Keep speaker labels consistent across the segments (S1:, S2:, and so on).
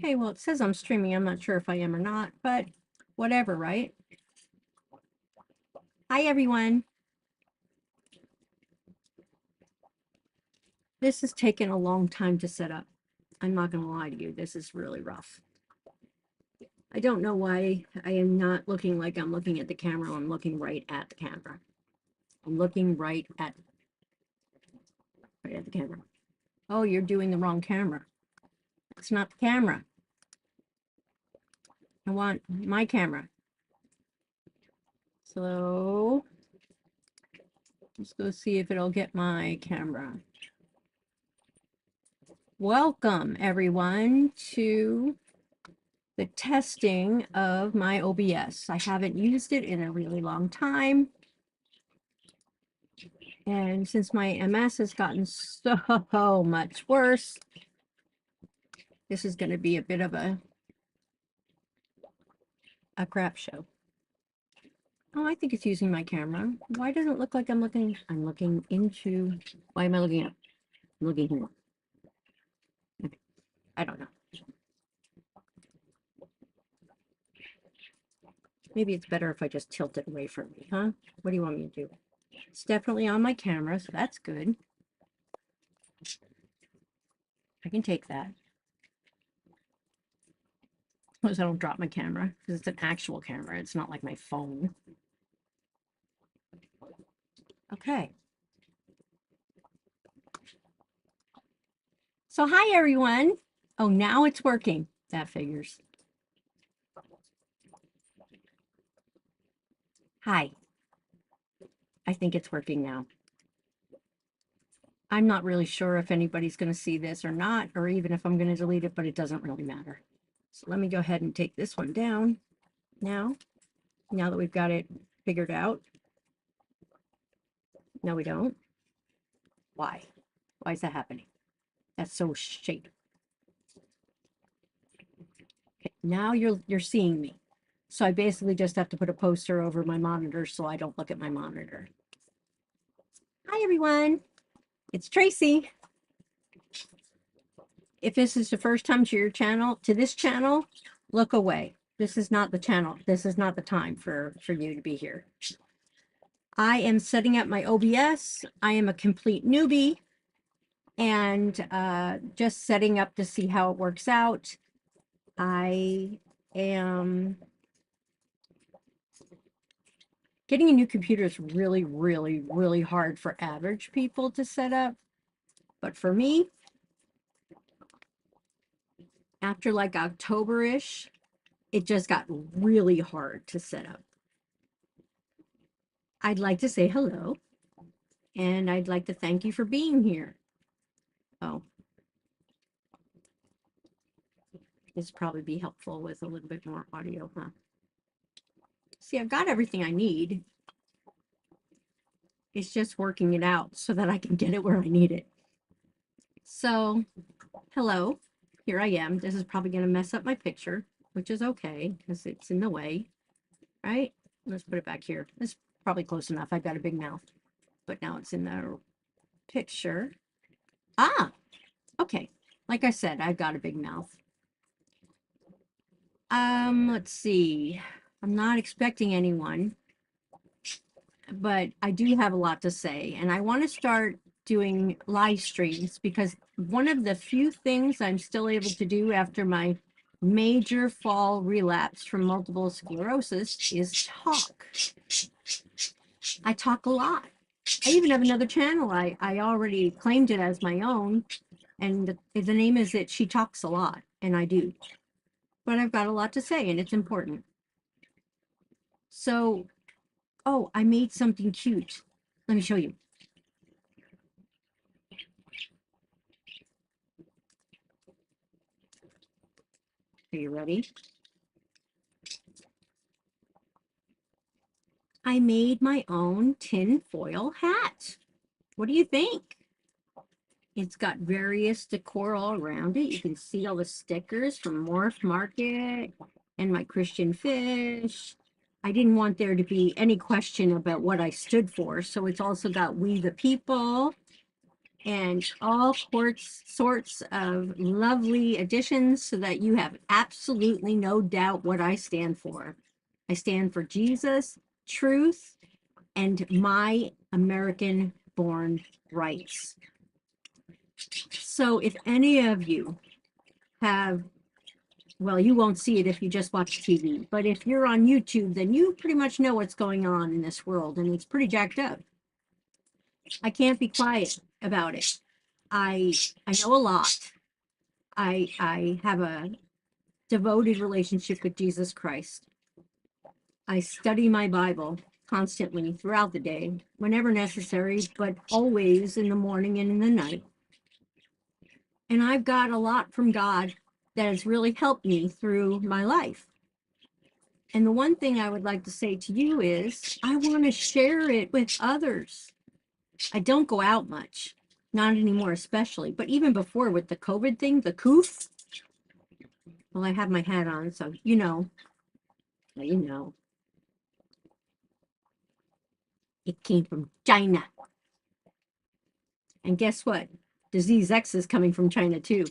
S1: Okay, well, it says I'm streaming. I'm not sure if I am or not, but whatever, right? Hi, everyone. This has taken a long time to set up. I'm not going to lie to you. This is really rough. I don't know why I am not looking like I'm looking at the camera. I'm looking right at the camera. I'm looking right at the camera. Oh, you're doing the wrong camera. It's not the camera. I want my camera. So let's go see if it'll get my camera. Welcome, everyone, to the testing of my OBS. I haven't used it in a really long time. And since my MS has gotten so much worse, this is going to be a bit of a crap show. Oh, I think it's using my camera. Why doesn't it look like I'm looking into, why am I looking up? I'm looking here. Okay. I don't know. Maybe it's better if I just tilt it away from me, huh? What do you want me to do? It's definitely on my camera, so that's good. I can take that. As long as I don't drop my camera, because it's an actual camera. It's not like my phone. Okay. So hi, everyone. Oh, now it's working. That figures. Hi. I think it's working now. I'm not really sure if anybody's going to see this or not, or even if I'm going to delete it, but it doesn't really matter. So let me go ahead and take this one down now that we've got it figured out. No, we don't. Why? Why is that happening? That's so shady. Okay, now you're seeing me. So I basically just have to put a poster over my monitor so I don't look at my monitor. Hi, everyone. It's Tracy. If this is the first time to this channel, look away. This is not the channel. This is not the time for you to be here. I am setting up my OBS. I am a complete newbie and just setting up to see how it works out. I am getting a new computer is really, really, really hard for average people to set up. But for me, after like October-ish, it just got really hard to set up. I'd like to say hello, and I'd like to thank you for being here. Oh, this probably be helpful with a little bit more audio, huh? See, I've got everything I need. It's just working it out so that I can get it where I need it. So, hello, here I am. This is probably going to mess up my picture, which is okay because it's in the way, right? Let's put it back here. It's probably close enough. I've got a big mouth, but now it's in the picture. Ah, okay. Like I said, I've got a big mouth. Let's see. I'm not expecting anyone, but I do have a lot to say, and I want to start doing live streams because one of the few things I'm still able to do after my major fall relapse from multiple sclerosis is talk. I talk a lot. I even have another channel. I already claimed it as my own, and the name is She Talks a Lot, and I do. But I've got a lot to say, and it's important. So, oh, I made something cute. Let me show you. Are you ready? I made my own tin foil hat. What do you think? It's got various decor all around it. You can see all the stickers from Morph Market and my Christian fish. I didn't want there to be any question about what I stood for. So it's also got We the People and all sorts of lovely additions so that you have absolutely no doubt what I stand for. I stand for Jesus, truth, and my American born rights. So if any of you have, well, you won't see it if you just watch TV, but if you're on YouTube, then you pretty much know what's going on in this world, and it's pretty jacked up. I can't be quiet about it. I know a lot. I have a devoted relationship with Jesus Christ. I study my Bible constantly throughout the day, whenever necessary, but always in the morning and in the night. And I've got a lot from God that has really helped me through my life. And the one thing I would like to say to you is I want to share it with others. I don't go out much, not anymore, especially, but even before with the COVID thing, the coof. Well, I have my hat on, so you know, it came from China. And guess what? Disease X is coming from China too.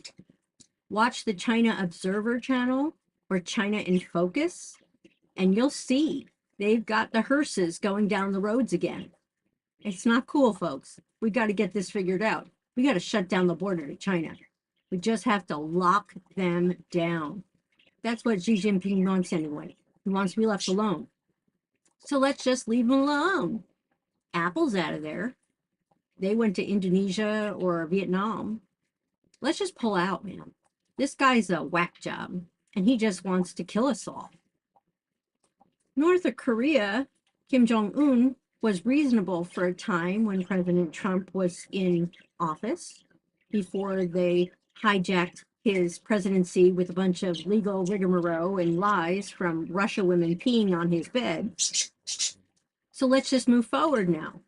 S1: Watch the China Observer channel or China in Focus, and you'll see they've got the hearses going down the roads again. It's not cool, folks. We got to get this figured out. We got to shut down the border to China. We just have to lock them down. That's what Xi Jinping wants anyway. He wants to be left alone. So let's just leave him alone. Apple's out of there. They went to Indonesia or Vietnam. Let's just pull out, man. This guy's a whack job, and he just wants to kill us all. North Korea, Kim Jong-un, was reasonable for a time when President Trump was in office, before they hijacked his presidency with a bunch of legal rigmarole and lies from Russia women peeing on his bed. So let's just move forward now.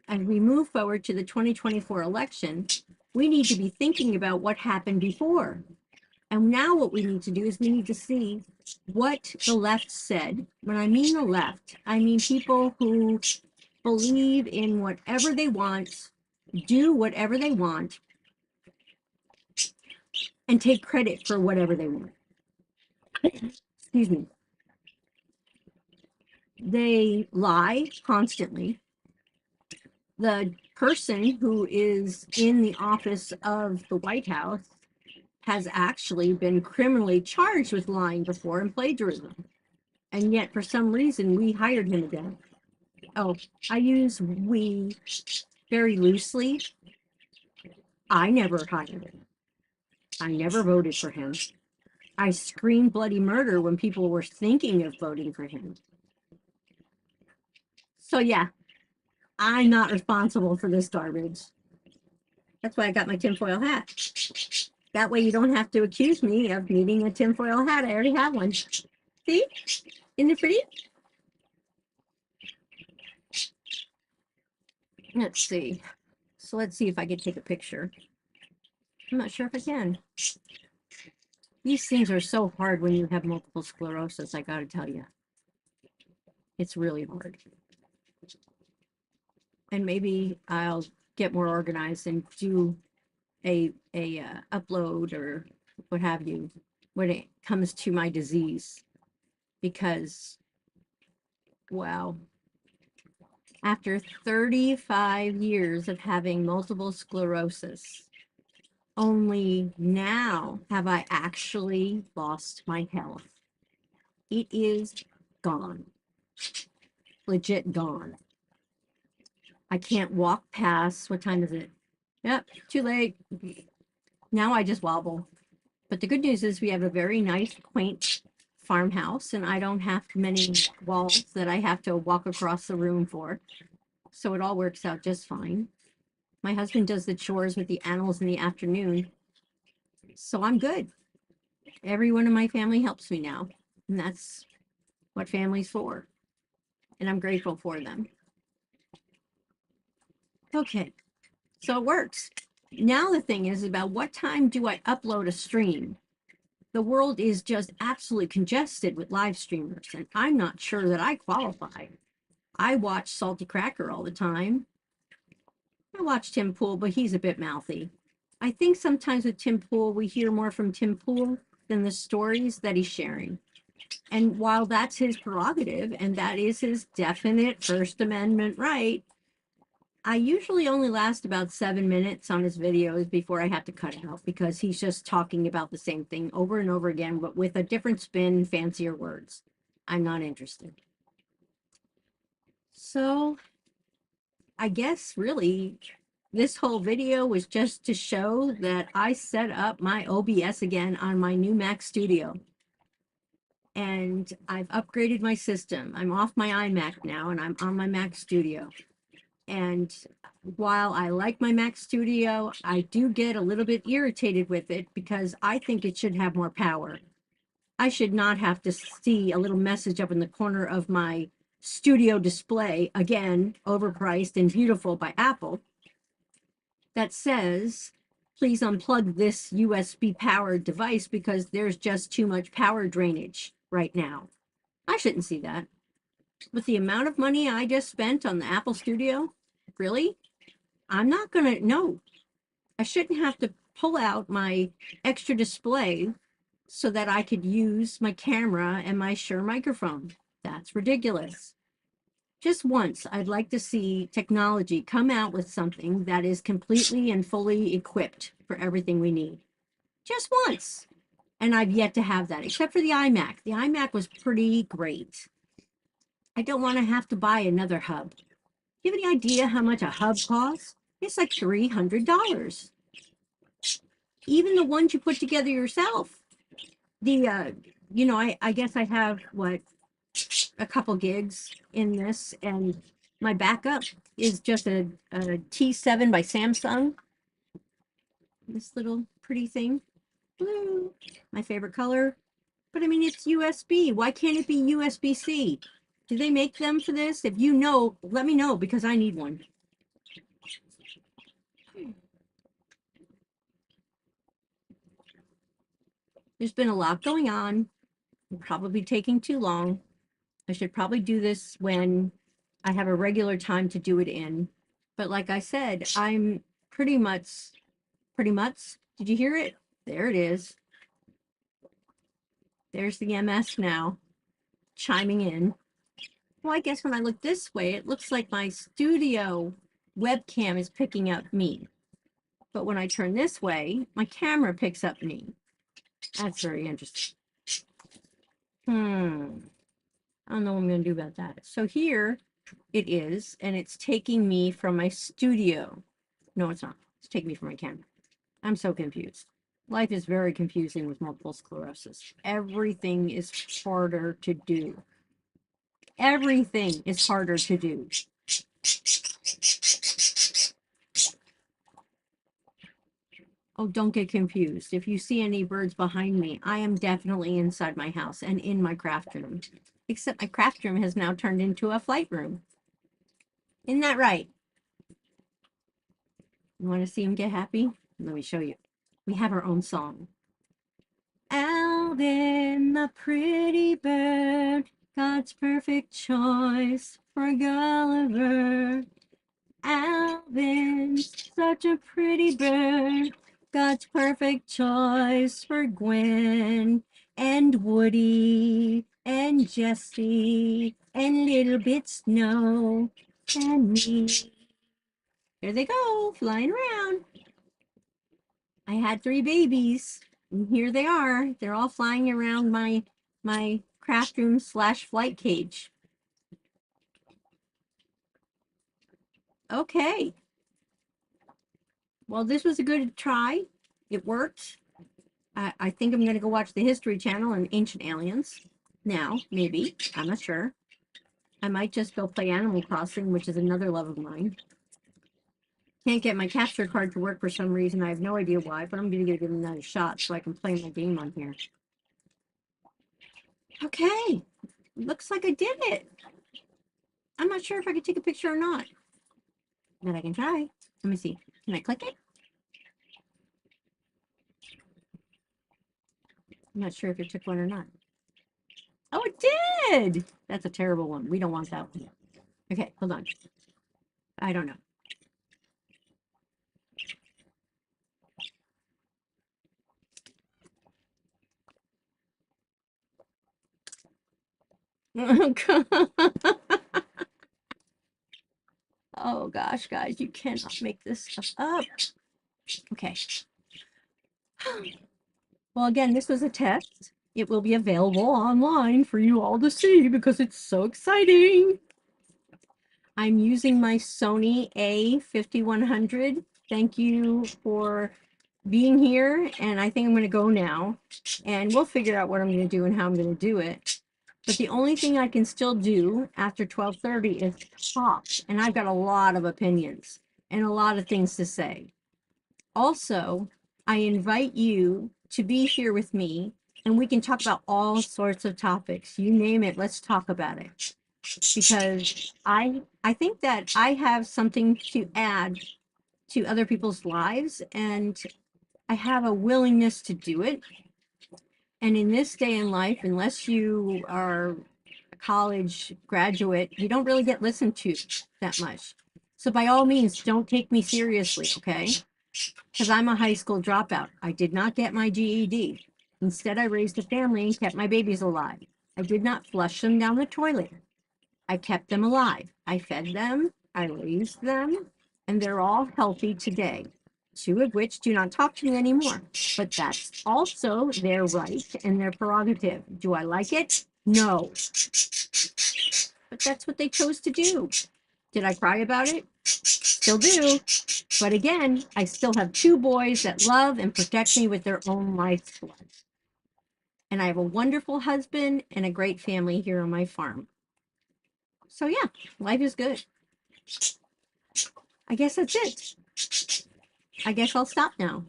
S1: As we move forward to the 2024 election, we need to be thinking about what happened before. And now what we need to do is we need to see what the left said. When I mean the left, I mean people who believe in whatever they want, do whatever they want, and take credit for whatever they want. Excuse me. They lie constantly. The person who is in the office of the White House has actually been criminally charged with lying before and plagiarism. And yet, for some reason, we hired him again. Oh, I use we very loosely. I never hired him. I never voted for him. I screamed bloody murder when people were thinking of voting for him. So yeah, I'm not responsible for this garbage. That's why I got my tinfoil hat. That way you don't have to accuse me of needing a tinfoil hat. I already have one. See? Isn't it pretty? Let's see. So let's see if I can take a picture. I'm not sure if I can. These things are so hard when you have multiple sclerosis, I gotta tell you. It's really hard. And maybe I'll get more organized and do a upload or what have you when it comes to my disease, because wow, after 35 years of having multiple sclerosis, only now have I actually lost my health. It is gone, legit gone. I can't walk past, what time is it? Yep, too late. Now I just wobble. But the good news is we have a very nice, quaint farmhouse, and I don't have many walls that I have to walk across the room for. So it all works out just fine. My husband does the chores with the animals in the afternoon. So I'm good. Everyone in my family helps me now. And that's what family's for. And I'm grateful for them. Okay, so it works. Now the thing is about what time do I upload a stream? The world is just absolutely congested with live streamers, and I'm not sure that I qualify. I watch Salty Cracker all the time. I watch Tim Pool, but he's a bit mouthy. I think sometimes with Tim Pool, we hear more from Tim Pool than the stories that he's sharing. And while that's his prerogative and that is his definite First Amendment right, I usually only last about 7 minutes on his videos before I have to cut out because he's just talking about the same thing over and over again, but with a different spin, fancier words. I'm not interested. So I guess really this whole video was just to show that I set up my OBS again on my new Mac Studio. And I've upgraded my system. I'm off my iMac now and I'm on my Mac Studio. And while I like my Mac Studio, I do get a little bit irritated with it because I think it should have more power. I should not have to see a little message up in the corner of my studio display, again, overpriced and beautiful by Apple, that says, please unplug this USB powered device because there's just too much power drainage right now. I shouldn't see that. With the amount of money I just spent on the Apple Studio, really? I'm not gonna, no, I shouldn't have to pull out my extra display so that I could use my camera and my Shure microphone. That's ridiculous. Just once, I'd like to see technology come out with something that is completely and fully equipped for everything we need. Just once. And I've yet to have that, except for the iMac. The iMac was pretty great. I don't want to have to buy another hub. Do you have any idea how much a hub costs? It's like $300. Even the ones you put together yourself. The, I guess I have, what, a couple gigs in this, and my backup is just a T7 by Samsung. This little pretty thing. Blue, my favorite color. But I mean, it's USB. Why can't it be USB-C? Do they make them for this? If you know, let me know because I need one. There's been a lot going on. It'll probably taking too long. I should probably do this when I have a regular time to do it in. But like I said, I'm pretty much, did you hear it? There it is. There's the MS now, chiming in. Well, I guess when I look this way, it looks like my studio webcam is picking up me. But when I turn this way, my camera picks up me. That's very interesting. I don't know what I'm going to do about that. So here it is, and it's taking me from my studio. No, it's not. It's taking me from my camera. I'm so confused. Life is very confusing with multiple sclerosis. Everything is harder to do. Everything is harder to do. Oh, don't get confused. If you see any birds behind me, I am definitely inside my house and in my craft room. Except my craft room has now turned into a flight room. Isn't that right? You want to see him get happy? Let me show you. We have our own song. Alvin, the pretty bird, God's perfect choice for Gulliver. Alvin's such a pretty bird, God's perfect choice for Gwen and Woody and Jessie and little bit Snow and me. There they go, flying around. I had 3 babies, and here they are. They're all flying around my craft room / flight cage. Okay. Well, this was a good try. It worked. I think I'm going to go watch the History Channel and Ancient Aliens. Now, maybe. I'm not sure. I might just go play Animal Crossing, which is another love of mine. Can't get my capture card to work for some reason. I have no idea why, but I'm going to give it another shot so I can play my game on here. Okay. Looks like I did it. I'm not sure if I can take a picture or not. But I can try. Let me see. Can I click it? I'm not sure if it took one or not. Oh, it did! That's a terrible one. We don't want that one. Okay, hold on. I don't know. Oh gosh, guys, you cannot make this stuff up. Okay. Well, again, this was a test. It will be available online for you all to see because it's so exciting. I'm using my Sony A5100. Thank you for being here, and I think I'm going to go now, and we'll figure out what I'm going to do and how I'm going to do it. But the only thing I can still do after 12:30 is talk, and I've got a lot of opinions and a lot of things to say. Also, I invite you to be here with me, and we can talk about all sorts of topics. You name it, let's talk about it. Because I think that I have something to add to other people's lives, and I have a willingness to do it. And in this day in life, unless you are a college graduate, you don't really get listened to that much. So by all means, don't take me seriously, okay? Because I'm a high school dropout. I did not get my GED. Instead, I raised a family and kept my babies alive. I did not flush them down the toilet. I kept them alive. I fed them, I raised them, and they're all healthy today. Two of which do not talk to me anymore. But that's also their right and their prerogative. Do I like it? No. But that's what they chose to do. Did I cry about it? Still do. But again, I still have two boys that love and protect me with their own life's blood. And I have a wonderful husband and a great family here on my farm. So yeah, life is good. I guess that's it. I guess I'll stop now.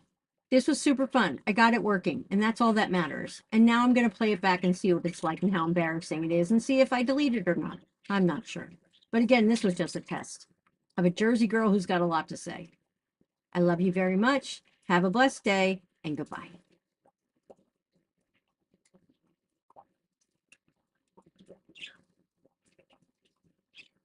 S1: This was super fun. I got it working, and that's all that matters. And now I'm going to play it back and see what it's like and how embarrassing it is and see if I delete it or not. I'm not sure. But again, this was just a test of a Jersey girl who's got a lot to say. I love you very much. Have a blessed day, and goodbye.